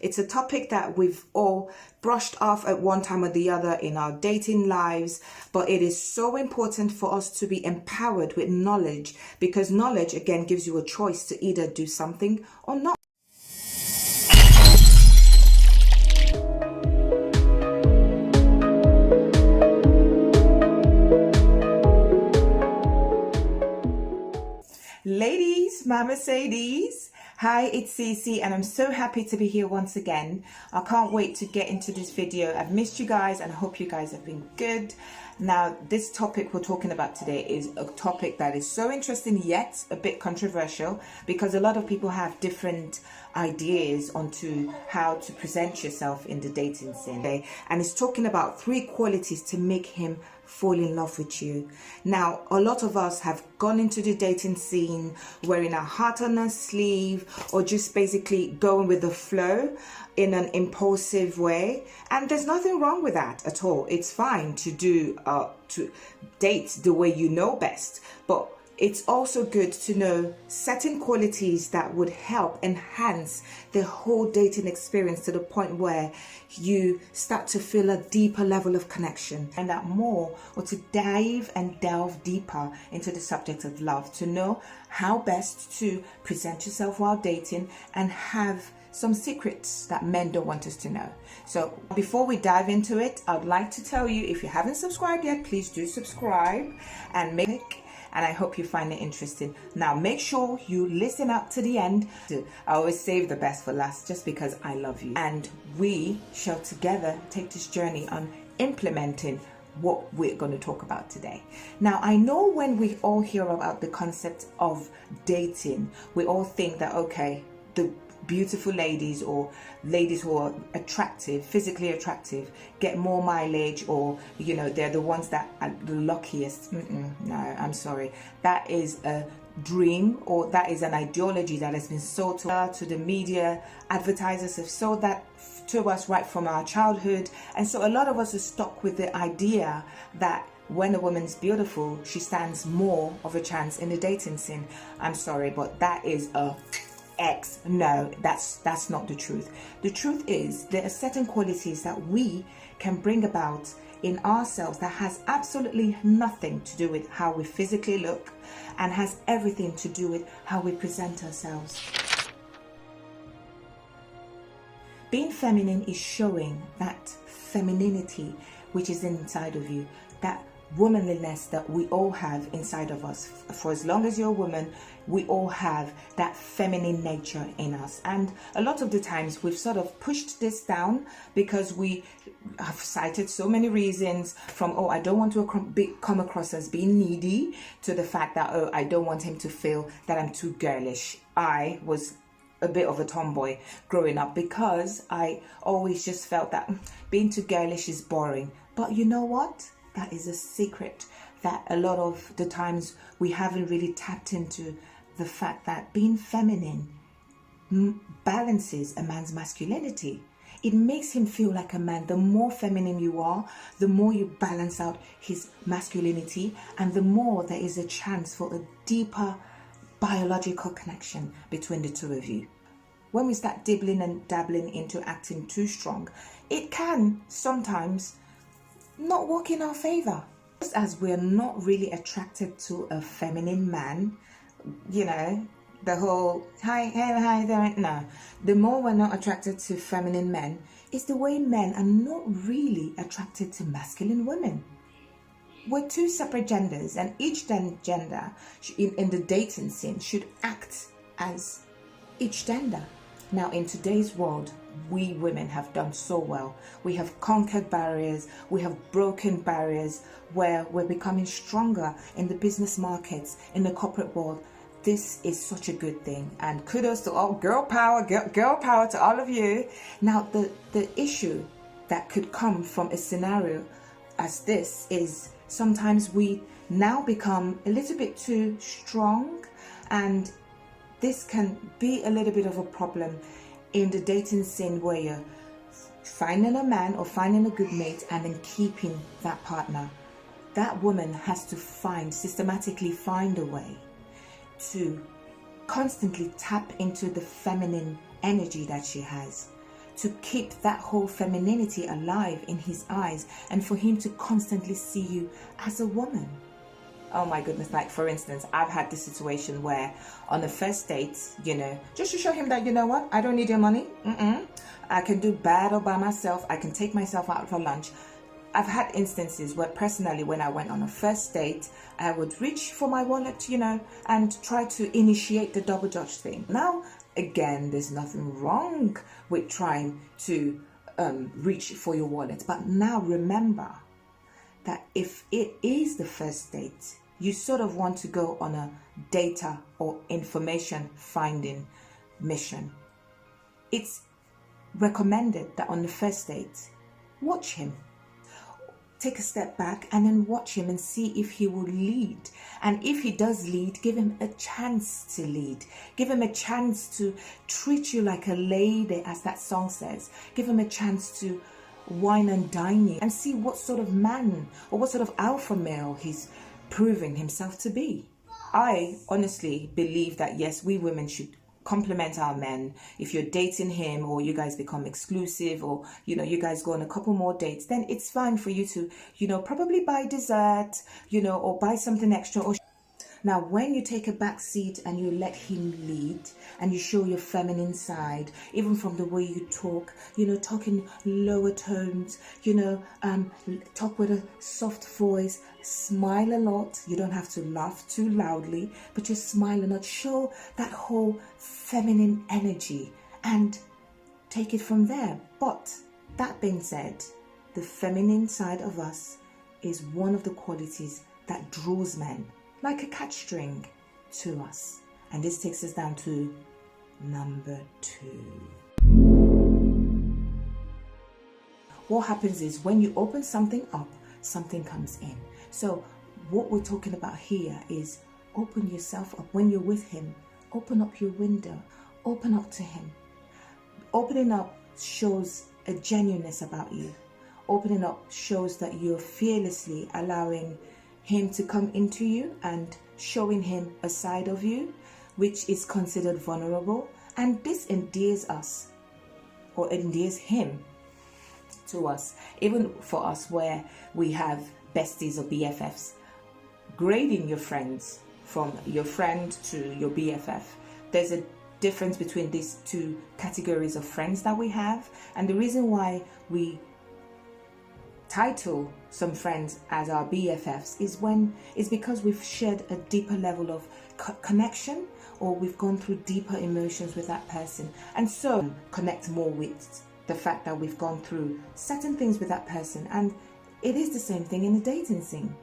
It's a topic that we've all brushed off at one time or the other in our dating lives, but it is so important for us to be empowered with knowledge, because knowledge again gives you a choice to either do something or not. Ladies, Mama Sadies, hi, it's Cece and I'm so happy to be here once again. I can't wait to get into this video. I've missed you guys and I hope you guys have been good. Now, this topic we're talking about today is a topic that is so interesting yet a bit controversial, because a lot of people have different ideas onto how to present yourself in the dating scene. And it's talking about 3 qualities to make him fall in love with you. Now, a lot of us have gone into the dating scene wearing our heart on our sleeve, or just basically going with the flow in an impulsive way, and there's nothing wrong with that at all. It's fine to do to date the way you know best, but it's also good to know certain qualities that would help enhance the whole dating experience to the point where you start to feel a deeper level of connection, and that more, or to dive and delve deeper into the subject of love, to know how best to present yourself while dating and have some secrets that men don't want us to know. So before we dive into it, I'd like to tell you, if you haven't subscribed yet, please do subscribe and I hope you find it interesting. Now make sure you listen up to the end. I always save the best for last just because I love you, and we shall together take this journey on implementing what we're going to talk about today. Now, I know when we all hear about the concept of dating, we all think that, okay, the beautiful ladies or ladies who are attractive, physically attractive, get more mileage, or you know, they're the ones that are the luckiest. No, I'm sorry, that is a dream, or that is an ideology that has been sold to the media. Advertisers have sold that to us right from our childhood, and so a lot of us are stuck with the idea that when a woman's beautiful, she stands more of a chance in the dating scene. I'm sorry, but that is a no, that's not the truth. The truth is there are certain qualities that we can bring about in ourselves that has absolutely nothing to do with how we physically look, and has everything to do with how we present ourselves. Being feminine is showing that femininity which is inside of you, that womanliness that we all have inside of us. For as long as you're a woman, we all have that feminine nature in us, and a lot of the times we've sort of pushed this down because we have cited so many reasons, from oh, I don't want to come across as being needy, to the fact that oh, I don't want him to feel that I'm too girlish. I was a bit of a tomboy growing up because I always just felt that being too girlish is boring. But you know what? That is a secret that a lot of the times we haven't really tapped into, the fact that being feminine balances a man's masculinity. It makes him feel like a man. The more feminine you are, the more you balance out his masculinity, and the more there is a chance for a deeper biological connection between the two of you. When we start dibbling and dabbling into acting too strong, it can sometimes not work in our favor. Just as we're not really attracted to a feminine man, you know, the whole hi there, no. The more we're not attracted to feminine men is the way men are not really attracted to masculine women. We're 2 separate genders, and each gender in the dating scene should act as each gender. Now, in today's world, we women have done so well. We have conquered barriers, we have broken barriers, where we're becoming stronger in the business markets, in the corporate world. This is such a good thing, and kudos to all girl power to all of you. Now, the issue that could come from a scenario as this is sometimes we now become a little bit too strong, and this can be a little bit of a problem in the dating scene, where you're finding a man or finding a good mate and then keeping that partner. That woman has to systematically find a way to constantly tap into the feminine energy that she has, to keep that whole femininity alive in his eyes, and for him to constantly see you as a woman. Oh my goodness, like for instance, I've had this situation where on the first date, you know, just to show him that, you know what, I don't need your money. I can do battle by myself. I can take myself out for lunch. I've had instances where personally, when I went on a first date, I would reach for my wallet, you know, and try to initiate the double dutch thing. Now, again, there's nothing wrong with trying to reach for your wallet. But now remember that if it is the first date, you sort of want to go on a data or information finding mission. It's recommended that on the first date, watch him. Take a step back and then watch him and see if he will lead. And if he does lead, give him a chance to lead. Give him a chance to treat you like a lady, as that song says. Give him a chance to wine and dine you and see what sort of man or what sort of alpha male he's proving himself to be. I honestly believe that yes, we women should compliment our men. If you're dating him or you guys become exclusive, or you know, you guys go on a couple more dates, then it's fine for you to, you know, probably buy dessert, you know, or buy something extra. Or now when you take a back seat and you let him lead and you show your feminine side, even from the way you talk, you know, talk in lower tones, you know, talk with a soft voice, smile a lot. You don't have to laugh too loudly, but just smile a lot. Show that whole feminine energy and take it from there. But that being said, the feminine side of us is one of the qualities that draws men like a catch string to us. And this takes us down to number 2. What happens is when you open something up, something comes in. So what we're talking about here is open yourself up. When you're with him, open up your window, open up to him. Opening up shows a genuineness about you. Opening up shows that you're fearlessly allowing him to come into you and showing him a side of you which is considered vulnerable. And this endears us, or endears him to us. Even for us where we have besties or BFFs, grading your friends from your friend to your BFF, there's a difference between these two categories of friends that we have. And the reason why we title some friends as our BFFs is because we've shared a deeper level of connection, or we've gone through deeper emotions with that person, and so connect more with the fact that we've gone through certain things with that person. And it is the same thing in the dating scene.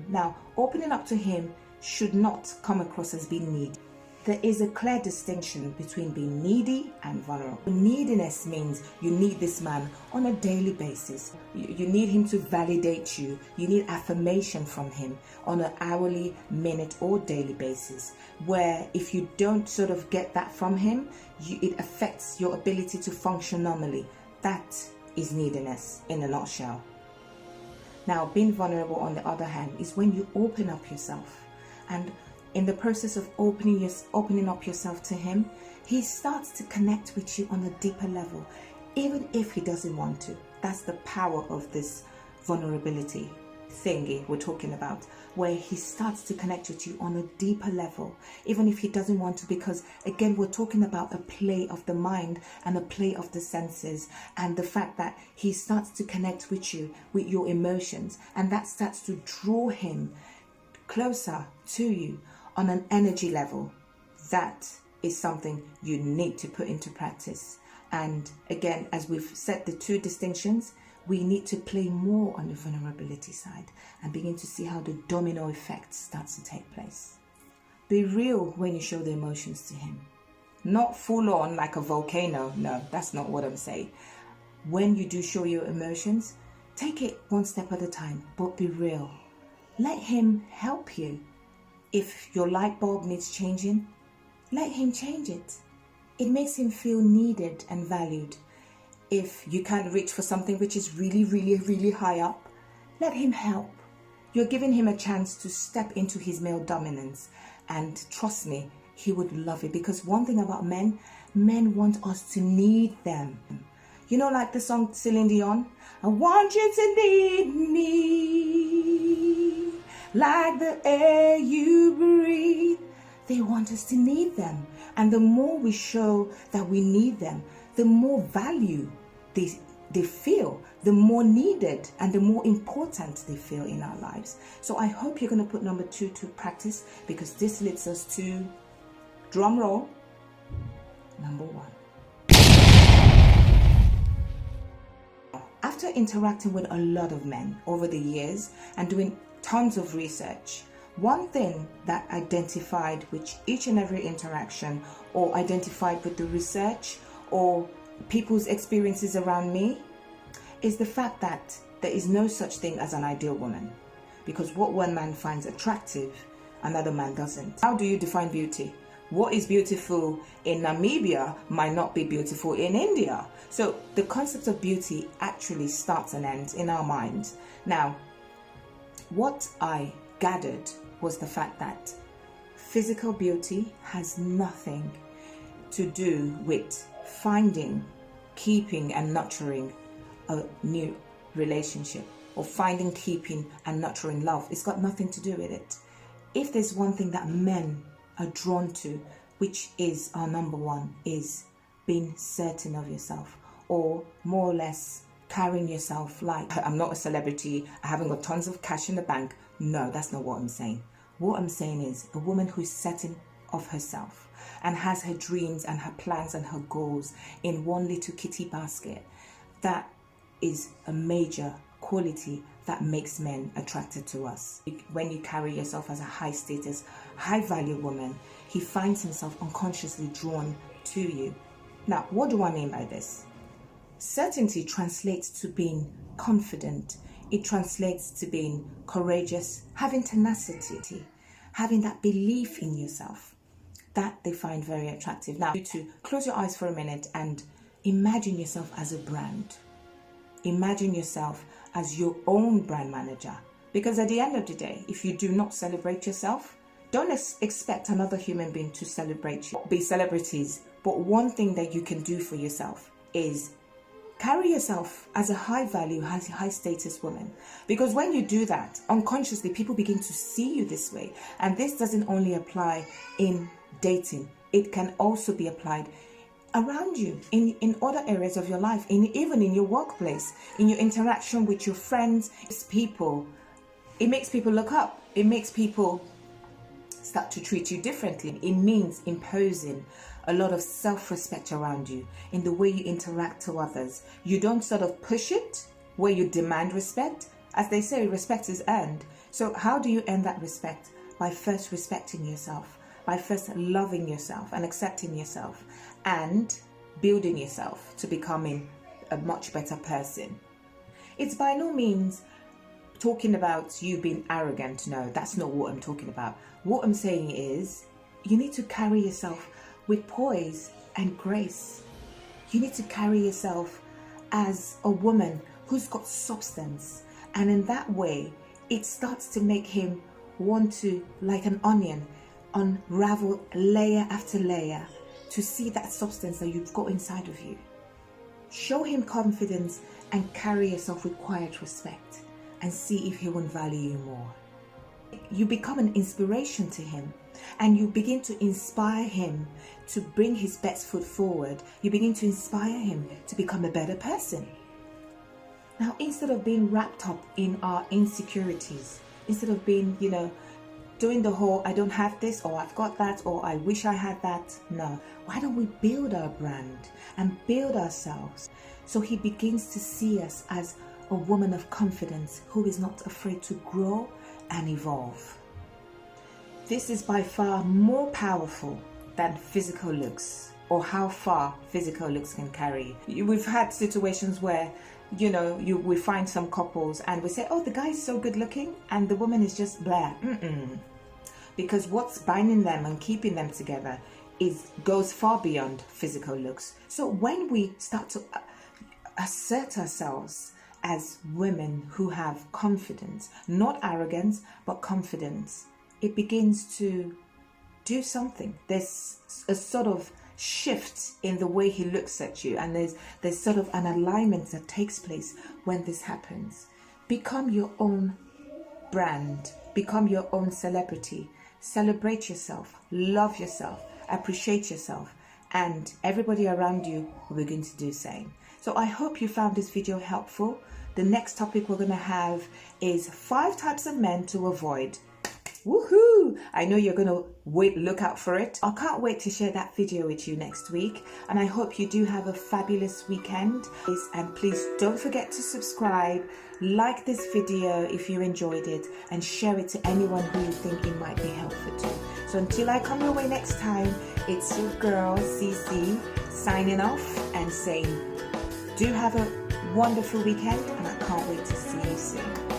Now, opening up to him should not come across as being needy. There is a clear distinction between being needy and vulnerable. Neediness means you need this man on a daily basis. You need him to validate you. You need affirmation from him on an hourly, minute, or daily basis. Where if you don't sort of get that from him, it affects your ability to function normally. That is neediness in a nutshell. Now, being vulnerable, on the other hand, is when you open up yourself, and in the process of opening up yourself to him, he starts to connect with you on a deeper level, even if he doesn't want to. That's the power of this vulnerability thingy we're talking about, where he starts to connect with you on a deeper level, even if he doesn't want to, because again, we're talking about a play of the mind and a play of the senses, and the fact that he starts to connect with you, with your emotions, and that starts to draw him closer to you on an energy level. That is something you need to put into practice. And again, as we've set the two distinctions, we need to play more on the vulnerability side and begin to see how the domino effect starts to take place. Be real when you show the emotions to him. Not full on like a volcano. No, that's not what I'm saying. When you do show your emotions, take it one step at a time, but be real. Let him help you. If your light bulb needs changing, let him change it. It makes him feel needed and valued. If you can't reach for something which is really, really, really high up, let him help. You're giving him a chance to step into his male dominance. And trust me, he would love it. Because one thing about men want us to need them. You know, like the song Celine Dion, I want you to need me like the air you breathe. They want us to need them. And the more we show that we need them, the more value they feel, the more needed and the more important they feel in our lives. So I hope you're going to put number 2 to practice, because this leads us to, drum roll, number 1. After interacting with a lot of men over the years and doing tons of research, one thing that identified with each and every interaction, or identified with the research or people's experiences around me, is the fact that there is no such thing as an ideal woman. Because what one man finds attractive, another man doesn't. How do you define beauty? What is beautiful in Namibia might not be beautiful in India. So the concept of beauty actually starts and ends in our minds. Now, what I gathered was the fact that physical beauty has nothing to do with finding, keeping and nurturing a new relationship, or finding, keeping and nurturing love. It's got nothing to do with it. If there's one thing that men are drawn to, which is our number 1, is being certain of yourself, or more or less carrying yourself like, I'm not a celebrity, I haven't got tons of cash in the bank. No, that's not what I'm saying. What I'm saying is a woman who's certain of herself and has her dreams and her plans and her goals in one little kitty basket. That is a major quality that makes men attracted to us. When you carry yourself as a high status, high value woman, he finds himself unconsciously drawn to you. Now, what do I mean by this? Certainty translates to being confident. It translates to being courageous, having tenacity, having that belief in yourself. That they find very attractive. Now, you to close your eyes for a minute and imagine yourself as a brand. Imagine yourself as your own brand manager. Because at the end of the day, if you do not celebrate yourself, don't expect another human being to celebrate you. Be celebrities. But one thing that you can do for yourself is carry yourself as a high value, high status woman. Because when you do that, unconsciously, people begin to see you this way. And this doesn't only apply in dating. It can also be applied around you in other areas of your life, even in your workplace, in your interaction with your friends, people. It makes people look up. It makes people start to treat you differently. It means imposing a lot of self-respect around you in the way you interact to others. You don't sort of push it where you demand respect. As they say, respect is earned. So how do you earn that respect? By first respecting yourself, by first loving yourself and accepting yourself and building yourself to becoming a much better person. It's by no means talking about you being arrogant. No, that's not what I'm talking about. What I'm saying is you need to carry yourself with poise and grace. You need to carry yourself as a woman who's got substance. And in that way, it starts to make him want to, like an onion, unravel layer after layer to see that substance that you've got inside of you. Show him confidence and carry yourself with quiet respect and see if he won't value you more. You become an inspiration to him and you begin to inspire him to bring his best foot forward. You begin to inspire him to become a better person. Now, instead of being wrapped up in our insecurities, instead of being, doing the whole, I don't have this, or I've got that, or I wish I had that. No. Why don't we build our brand and build ourselves so he begins to see us as a woman of confidence who is not afraid to grow and evolve. This is by far more powerful than physical looks or how far physical looks can carry. We've had situations where, we find some couples and we say, oh, the guy is so good looking and the woman is just blah. Because what's binding them and keeping them together goes far beyond physical looks. So when we start to assert ourselves as women who have confidence, not arrogance, but confidence, it begins to do something. There's a sort of shift in the way he looks at you, and there's sort of an alignment that takes place when this happens. Become your own brand, become your own celebrity. Celebrate yourself, love yourself, appreciate yourself, and everybody around you will begin to do the same. So I hope you found this video helpful. The next topic we're going to have is 5 types of men to avoid. Woohoo! I know you're going to look out for it. I can't wait to share that video with you next week, and I hope you do have a fabulous weekend. And please don't forget to subscribe, like this video if you enjoyed it, and share it to anyone who you think it might be helpful to. So until I come your way next time, it's your girl CC signing off and saying do have a wonderful weekend, and I can't wait to see you soon.